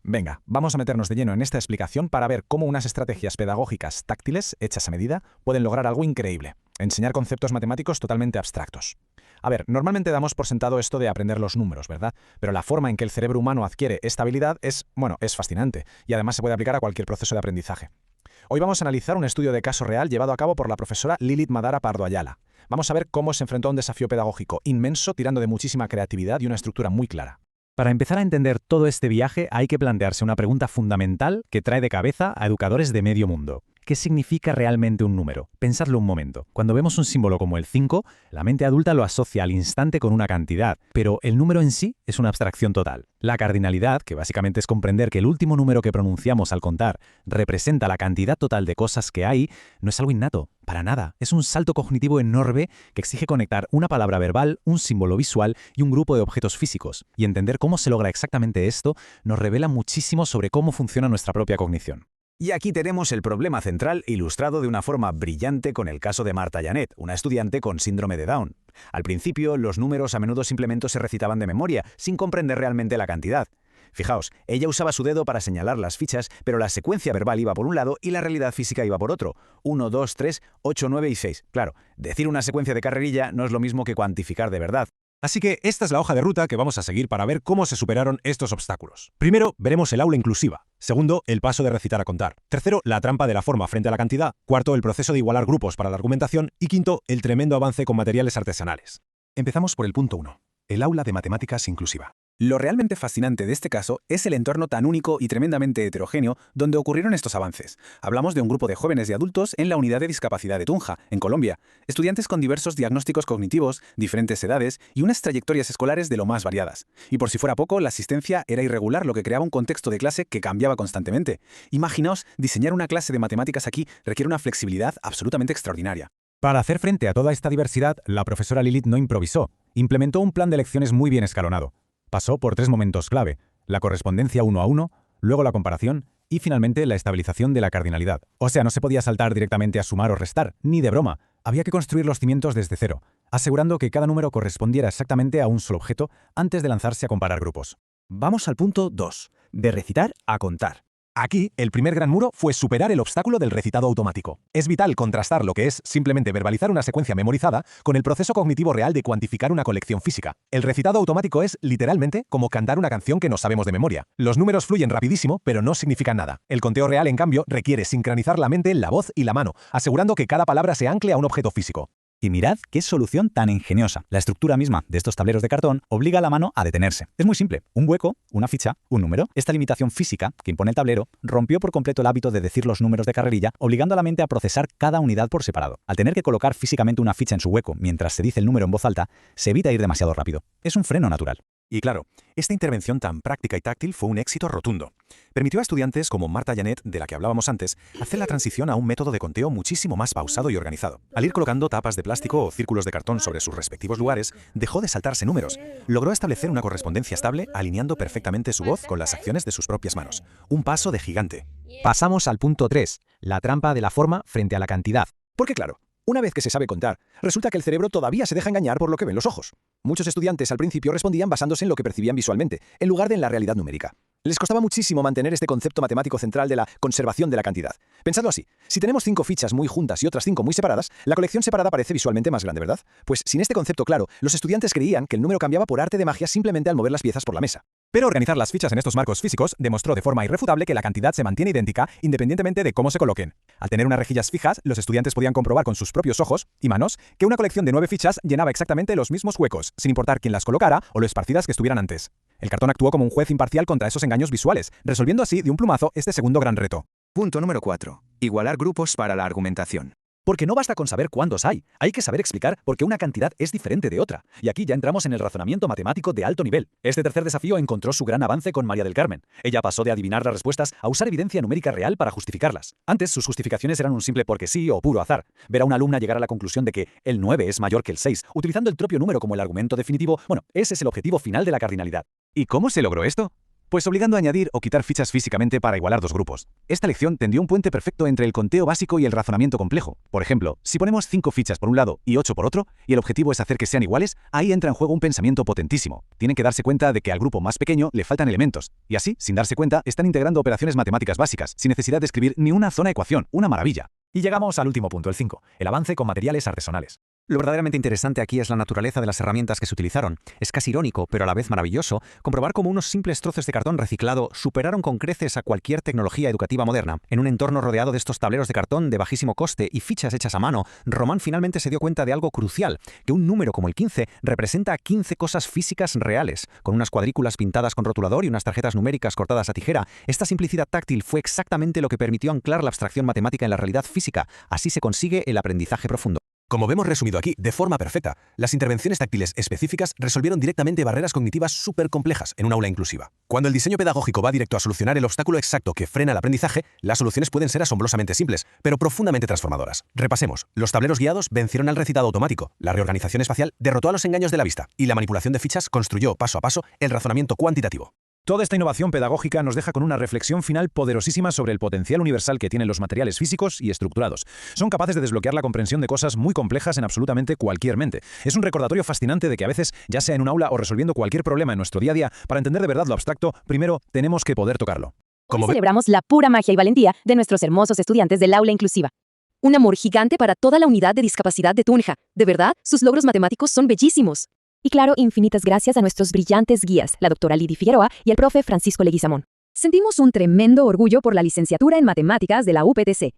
Venga, vamos a meternos de lleno en esta explicación para ver cómo unas estrategias pedagógicas táctiles, hechas a medida, pueden lograr algo increíble: enseñar conceptos matemáticos totalmente abstractos. A ver, normalmente damos por sentado esto de aprender los números, ¿verdad? Pero la forma en que el cerebro humano adquiere esta habilidad es fascinante, y además se puede aplicar a cualquier proceso de aprendizaje. Hoy vamos a analizar un estudio de caso real llevado a cabo por la profesora Lilith Madara Pardo Ayala. Vamos a ver cómo se enfrentó a un desafío pedagógico inmenso, tirando de muchísima creatividad y una estructura muy clara. Para empezar a entender todo este viaje hay que plantearse una pregunta fundamental que trae de cabeza a educadores de medio mundo. ¿Qué significa realmente un número? Pensadlo un momento. Cuando vemos un símbolo como el 5, la mente adulta lo asocia al instante con una cantidad, pero el número en sí es una abstracción total. La cardinalidad, que básicamente es comprender que el último número que pronunciamos al contar representa la cantidad total de cosas que hay, no es algo innato, para nada. Es un salto cognitivo enorme que exige conectar una palabra verbal, un símbolo visual y un grupo de objetos físicos. Y entender cómo se logra exactamente esto nos revela muchísimo sobre cómo funciona nuestra propia cognición. Y aquí tenemos el problema central ilustrado de una forma brillante con el caso de Marta Janet, una estudiante con síndrome de Down. Al principio, los números a menudo simplemente se recitaban de memoria, sin comprender realmente la cantidad. Fijaos, ella usaba su dedo para señalar las fichas, pero la secuencia verbal iba por un lado y la realidad física iba por otro. 1, 2, 3, 8, 9 y 6. Claro, decir una secuencia de carrerilla no es lo mismo que cuantificar de verdad. Así que esta es la hoja de ruta que vamos a seguir para ver cómo se superaron estos obstáculos. Primero, veremos el aula inclusiva. Segundo, el paso de recitar a contar. Tercero, la trampa de la forma frente a la cantidad. Cuarto, el proceso de igualar grupos para la argumentación. Y quinto, el tremendo avance con materiales artesanales. Empezamos por el punto 1. El aula de matemáticas inclusiva. Lo realmente fascinante de este caso es el entorno tan único y tremendamente heterogéneo donde ocurrieron estos avances. Hablamos de un grupo de jóvenes y adultos en la unidad de discapacidad de Tunja, en Colombia, estudiantes con diversos diagnósticos cognitivos, diferentes edades y unas trayectorias escolares de lo más variadas. Y por si fuera poco, la asistencia era irregular, lo que creaba un contexto de clase que cambiaba constantemente. Imaginaos, diseñar una clase de matemáticas aquí requiere una flexibilidad absolutamente extraordinaria. Para hacer frente a toda esta diversidad, la profesora Lilith no improvisó, implementó un plan de lecciones muy bien escalonado. Pasó por 3 momentos clave: la correspondencia 1 a 1, luego la comparación y finalmente la estabilización de la cardinalidad. O sea, no se podía saltar directamente a sumar o restar, ni de broma. Había que construir los cimientos desde cero, asegurando que cada número correspondiera exactamente a un solo objeto antes de lanzarse a comparar grupos. Vamos al punto 2, de recitar a contar. Aquí, el primer gran muro fue superar el obstáculo del recitado automático. Es vital contrastar lo que es simplemente verbalizar una secuencia memorizada con el proceso cognitivo real de cuantificar una colección física. El recitado automático es, literalmente, como cantar una canción que no sabemos de memoria. Los números fluyen rapidísimo, pero no significan nada. El conteo real, en cambio, requiere sincronizar la mente, la voz y la mano, asegurando que cada palabra se ancle a un objeto físico. Y mirad qué solución tan ingeniosa. La estructura misma de estos tableros de cartón obliga a la mano a detenerse. Es muy simple. Un hueco, una ficha, un número. Esta limitación física que impone el tablero rompió por completo el hábito de decir los números de carrerilla, obligando a la mente a procesar cada unidad por separado. Al tener que colocar físicamente una ficha en su hueco mientras se dice el número en voz alta, se evita ir demasiado rápido. Es un freno natural. Y claro, esta intervención tan práctica y táctil fue un éxito rotundo. Permitió a estudiantes como Marta Janet, de la que hablábamos antes, hacer la transición a un método de conteo muchísimo más pausado y organizado. Al ir colocando tapas de plástico o círculos de cartón sobre sus respectivos lugares, dejó de saltarse números. Logró establecer una correspondencia estable, alineando perfectamente su voz con las acciones de sus propias manos. Un paso de gigante. Pasamos al punto 3, la trampa de la forma frente a la cantidad. Porque claro, una vez que se sabe contar, resulta que el cerebro todavía se deja engañar por lo que ven los ojos. Muchos estudiantes al principio respondían basándose en lo que percibían visualmente, en lugar de en la realidad numérica. Les costaba muchísimo mantener este concepto matemático central de la conservación de la cantidad. Pensadlo así: si tenemos 5 fichas muy juntas y otras 5 muy separadas, la colección separada parece visualmente más grande, ¿verdad? Pues sin este concepto claro, los estudiantes creían que el número cambiaba por arte de magia simplemente al mover las piezas por la mesa. Pero organizar las fichas en estos marcos físicos demostró de forma irrefutable que la cantidad se mantiene idéntica independientemente de cómo se coloquen. Al tener unas rejillas fijas, los estudiantes podían comprobar con sus propios ojos y manos que una colección de 9 fichas llenaba exactamente los mismos huecos, sin importar quién las colocara o lo esparcidas que estuvieran antes. El cartón actuó como un juez imparcial contra esos engaños visuales, resolviendo así de un plumazo este segundo gran reto. Punto número 4. Igualar grupos para la argumentación. Porque no basta con saber cuántos hay que saber explicar por qué una cantidad es diferente de otra. Y aquí ya entramos en el razonamiento matemático de alto nivel. Este tercer desafío encontró su gran avance con María del Carmen. Ella pasó de adivinar las respuestas a usar evidencia numérica real para justificarlas. Antes, sus justificaciones eran un simple porque sí o puro azar. Ver a una alumna llegar a la conclusión de que el 9 es mayor que el 6, utilizando el propio número como el argumento definitivo, ese es el objetivo final de la cardinalidad. ¿Y cómo se logró esto? Pues obligando a añadir o quitar fichas físicamente para igualar dos grupos. Esta lección tendió un puente perfecto entre el conteo básico y el razonamiento complejo. Por ejemplo, si ponemos 5 fichas por un lado y 8 por otro, y el objetivo es hacer que sean iguales, ahí entra en juego un pensamiento potentísimo. Tienen que darse cuenta de que al grupo más pequeño le faltan elementos, y así, sin darse cuenta, están integrando operaciones matemáticas básicas, sin necesidad de escribir ni una zona ecuación. Una maravilla. Y llegamos al último punto, el 5, el avance con materiales artesanales. Lo verdaderamente interesante aquí es la naturaleza de las herramientas que se utilizaron. Es casi irónico, pero a la vez maravilloso, comprobar cómo unos simples trozos de cartón reciclado superaron con creces a cualquier tecnología educativa moderna. En un entorno rodeado de estos tableros de cartón de bajísimo coste y fichas hechas a mano, Román finalmente se dio cuenta de algo crucial, que un número como el 15 representa 15 cosas físicas reales. Con unas cuadrículas pintadas con rotulador y unas tarjetas numéricas cortadas a tijera, esta simplicidad táctil fue exactamente lo que permitió anclar la abstracción matemática en la realidad física. Así se consigue el aprendizaje profundo. Como vemos resumido aquí, de forma perfecta, las intervenciones táctiles específicas resolvieron directamente barreras cognitivas súper complejas en un aula inclusiva. Cuando el diseño pedagógico va directo a solucionar el obstáculo exacto que frena el aprendizaje, las soluciones pueden ser asombrosamente simples, pero profundamente transformadoras. Repasemos. Los tableros guiados vencieron al recitado automático, la reorganización espacial derrotó a los engaños de la vista, y la manipulación de fichas construyó paso a paso el razonamiento cuantitativo. Toda esta innovación pedagógica nos deja con una reflexión final poderosísima sobre el potencial universal que tienen los materiales físicos y estructurados. Son capaces de desbloquear la comprensión de cosas muy complejas en absolutamente cualquier mente. Es un recordatorio fascinante de que a veces, ya sea en un aula o resolviendo cualquier problema en nuestro día a día, para entender de verdad lo abstracto, primero tenemos que poder tocarlo. Hoy celebramos la pura magia y valentía de nuestros hermosos estudiantes del aula inclusiva. Un amor gigante para toda la unidad de discapacidad de Tunja. De verdad, sus logros matemáticos son bellísimos. Y claro, infinitas gracias a nuestros brillantes guías, la doctora Lidy Figueroa y el profe Francisco Leguizamón. Sentimos un tremendo orgullo por la licenciatura en matemáticas de la UPTC.